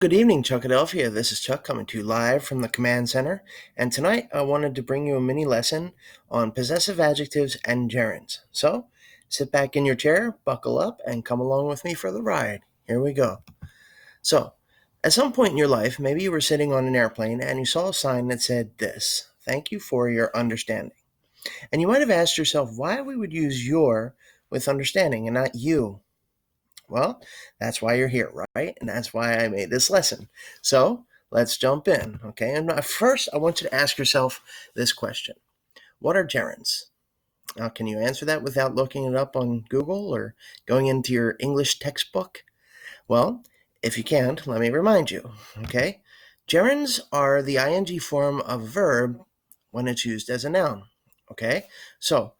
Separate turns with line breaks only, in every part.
Good evening, Chuckadelphia. This is Chuck coming to you live from the Command Center, and tonight I wanted to bring you a mini lesson on possessive adjectives and gerunds. So, sit back in your chair, buckle up, and come along with me for the ride. Here we go. So, at some point in your life, maybe you were sitting on an airplane and you saw a sign that said this: "Thank you for your understanding." And you might have asked yourself why we would use your with understanding and not you. Well, that's why you're here, right? And that's why I made this lesson. So let's jump in, okay? And first, I want you to ask yourself this question: what are gerunds? Now, can you answer that without looking it up on Google or going into your English textbook? Well, if you can't, let me remind you, okay? Gerunds are the ing form of a verb when it's used as a noun, okay? So,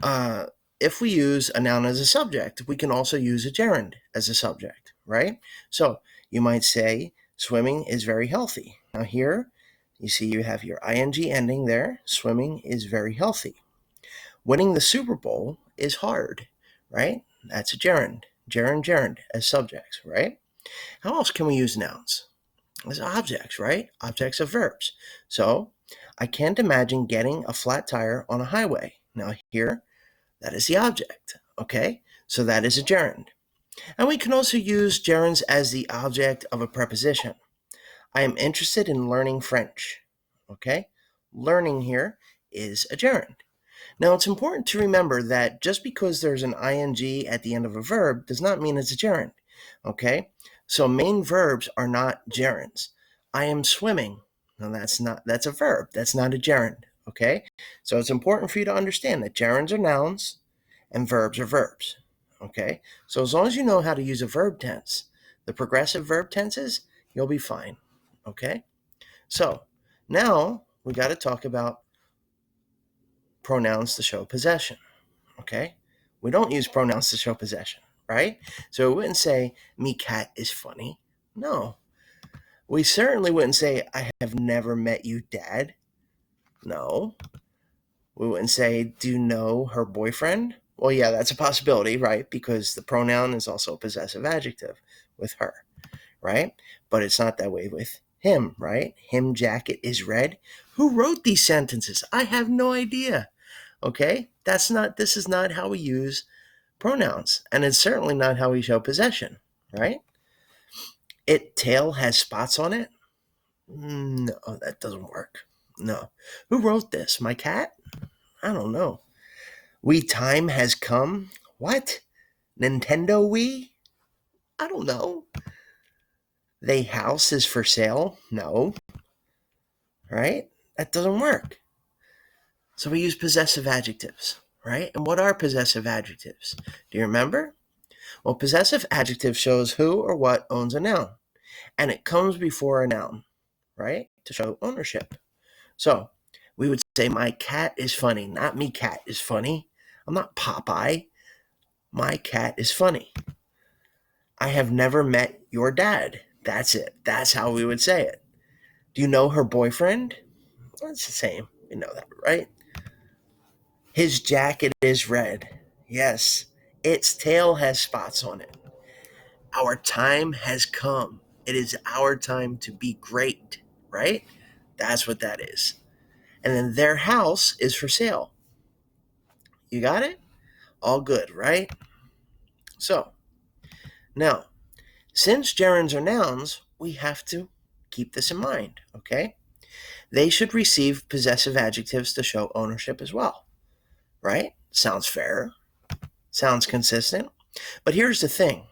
uh, if we use a noun as a subject, we can also use a gerund as a subject, right? So you might say, swimming is very healthy. Now here, you see you have your ing ending there. Swimming is very healthy. Winning the Super Bowl is hard, right? That's a gerund. Gerund as subjects, right? How else can we use nouns? As objects, right? Objects of verbs. So I can't imagine getting a flat tire on a highway. Now here, that is the object, okay? So that is a gerund. And we can also use gerunds as the object of a preposition. I am interested in learning French, okay? Learning here is a gerund. Now, it's important to remember that just because there's an ing at the end of a verb does not mean it's a gerund, okay? So main verbs are not gerunds. I am swimming. Now, that's a verb. That's not a gerund, okay? So it's important for you to understand that gerunds are nouns and verbs are verbs, okay? So as long as you know how to use a verb tense, the progressive verb tenses, you'll be fine, okay? So now we got to talk about pronouns to show possession, okay? We don't use pronouns to show possession, right? So we wouldn't say, me cat is funny. No. We certainly wouldn't say, I have never met you, dad. No. We wouldn't say, do you know her boyfriend? Well, yeah, that's a possibility, right? Because the pronoun is also a possessive adjective with her, right? But it's not that way with him, right? Him jacket is red. Who wrote these sentences? I have no idea. Okay? This is not how we use pronouns. And it's certainly not how we show possession, right? Tail has spots on it. No, that doesn't work. No. Who wrote this? My cat? I don't know. Time has come. What? Nintendo Wii? I don't know. They house is for sale? No. Right? That doesn't work. So we use possessive adjectives, right? And what are possessive adjectives? Do you remember? Well, possessive adjective shows who or what owns a noun, and it comes before a noun, right? To show ownership. So we would say, my cat is funny, not me cat is funny. I'm not Popeye. My cat is funny. I have never met your dad. That's it. That's how we would say it. Do you know her boyfriend? Well, it's the same. You know that, right? His jacket is red. Yes. Its tail has spots on it. Our time has come. It is our time to be great, right? That's what that is. And then their house is for sale. You got it? All good, right? So, now, since gerunds are nouns, we have to keep this in mind, okay? They should receive possessive adjectives to show ownership as well, right? Sounds fair. Sounds consistent. But here's the thing.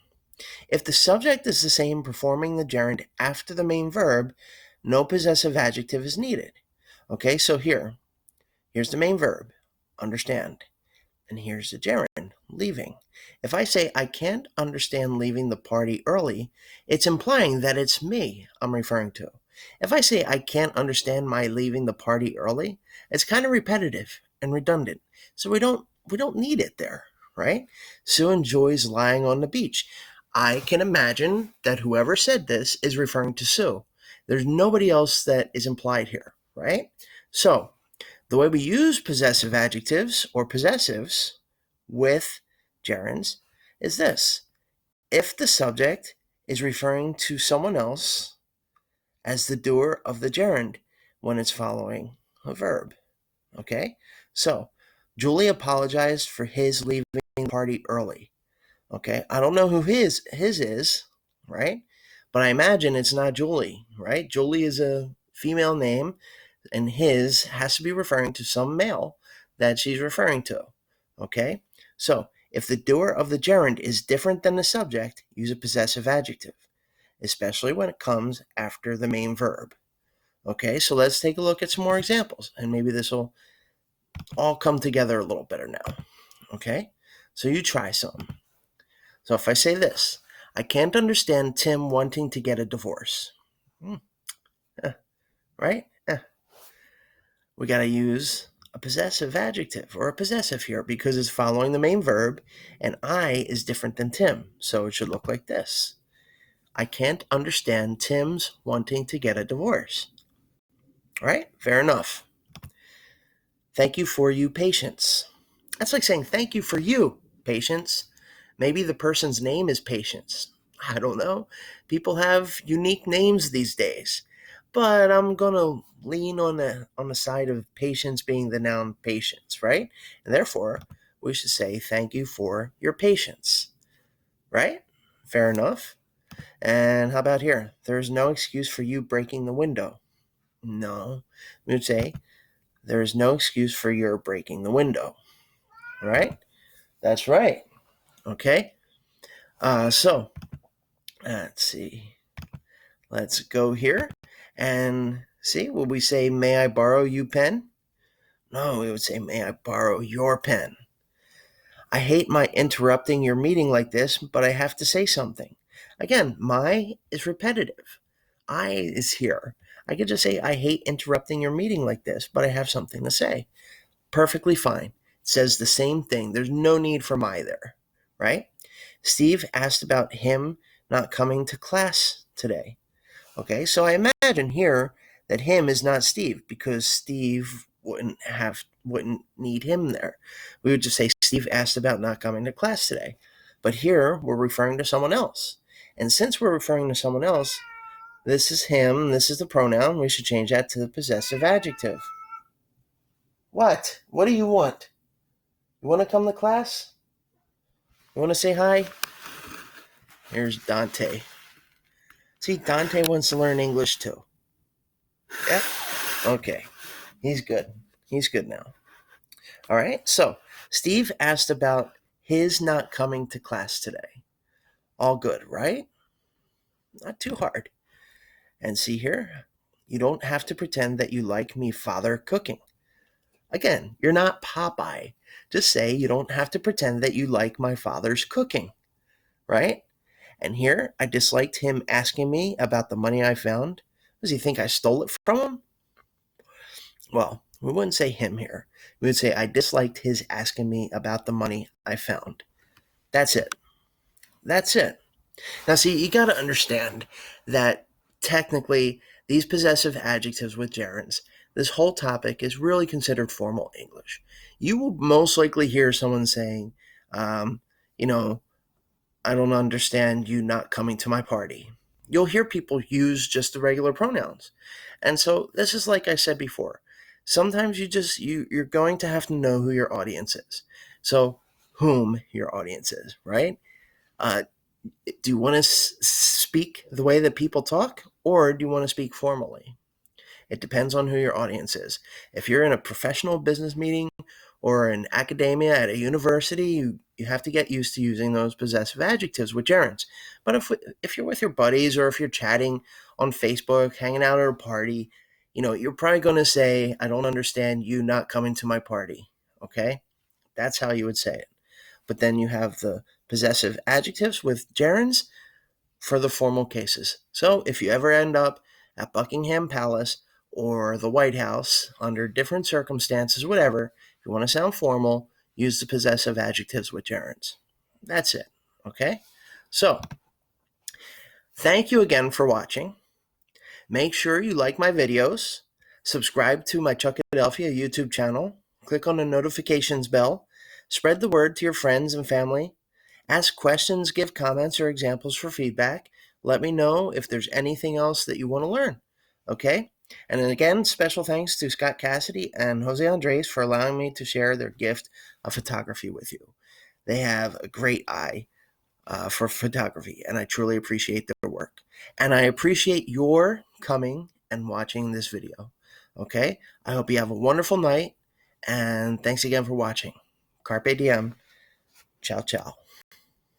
If the subject is the same performing the gerund after the main verb, no possessive adjective is needed. Okay, so here's the main verb, understand. And here's the gerund, leaving. If I say, I can't understand leaving the party early, it's implying that it's me I'm referring to. If I say, I can't understand my leaving the party early, it's kind of repetitive and redundant. So we don't need it there, right? Sue enjoys lying on the beach. I can imagine that whoever said this is referring to Sue. There's nobody else that is implied here, right? So the way we use possessive adjectives or possessives with gerunds is this. If the subject is referring to someone else as the doer of the gerund when it's following a verb. Okay? So, Julie apologized for his leaving the party early. Okay? I don't know who his is, right? But I imagine it's not Julie, right? Julie is a female name, and his has to be referring to some male that she's referring to. Okay? So, if the doer of the gerund is different than the subject, use a possessive adjective, especially when it comes after the main verb. Okay, so let's take a look at some more examples, and maybe this will all come together a little better now. Okay, so you try some. So if I say this, I can't understand Tim wanting to get a divorce. Right? We got to use a possessive adjective or a possessive here because it's following the main verb, and I is different than Tim, so it should look like this. I can't understand Tim's wanting to get a divorce. All right, fair enough. Thank you for you, Patience. That's like saying thank you for you, Patience. Maybe the person's name is Patience. I don't know. People have unique names these days. But I'm going to lean on the side of patience being the noun patience, right? And therefore, we should say thank you for your patience. Right? Fair enough. And how about here? There's no excuse for you breaking the window. No. We would say there is no excuse for your breaking the window. Right? That's right. Okay. So let's see. Let's go here and see. Will we say, may I borrow you pen? No, we would say, may I borrow your pen? I hate my interrupting your meeting like this, but I have to say something. Again, my is repetitive. I is here. I could just say, I hate interrupting your meeting like this, but I have something to say. Perfectly fine. It says the same thing. There's no need for my there, right? Steve asked about him not coming to class today. Okay, so I imagine here that him is not Steve because Steve wouldn't need him there. We would just say Steve asked about not coming to class today. But here we're referring to someone else. And since we're referring to someone else, this is him, this is the pronoun, we should change that to the possessive adjective. What? What do you want? You want to come to class? You want to say hi? Here's Dante. See, Dante wants to learn English too. Yeah? Okay. He's good. He's good now. All right. So, Steve asked about his not coming to class today. All good, right? Not too hard. And see here, you don't have to pretend that you like me father cooking. Again, you're not Popeye. Just say you don't have to pretend that you like my father's cooking, right? And here, I disliked him asking me about the money I found. Does he think I stole it from him? Well, we wouldn't say him here. We would say I disliked his asking me about the money I found. That's it. That's it. Now, see, you got to understand that technically these possessive adjectives with gerunds, this whole topic is really considered formal English. You will most likely hear someone saying, you know, I don't understand you not coming to my party. You'll hear people use just the regular pronouns. And so this is like I said before. Sometimes you're going to have to know who your audience is. So whom your audience is, right? Do you want to speak the way that people talk, or do you want to speak formally? It depends on who your audience is. If you're in a professional business meeting or in academia at a university, you have to get used to using those possessive adjectives with gerunds. But if you're with your buddies or if you're chatting on Facebook, hanging out at a party, you're probably going to say, I don't understand you not coming to my party. Okay? That's how you would say it. But then you have the possessive adjectives with gerunds for the formal cases. So if you ever end up at Buckingham Palace or the White House under different circumstances, whatever, if you want to sound formal, use the possessive adjectives with gerunds. That's it. Okay? So, thank you again for watching. Make sure you like my videos, subscribe to my Chuckadelphia YouTube channel, click on the notifications bell, spread the word to your friends and family, ask questions, give comments or examples for feedback, Let me know if there's anything else that you want to learn. Okay? And then again, special thanks to Scott Cassidy and Jose Andres for allowing me to share their gift of photography with you. They have a great eye for photography, and I truly appreciate their work. And I appreciate your coming and watching this video. Okay? I hope you have a wonderful night, and thanks again for watching. Carpe diem. Ciao, ciao.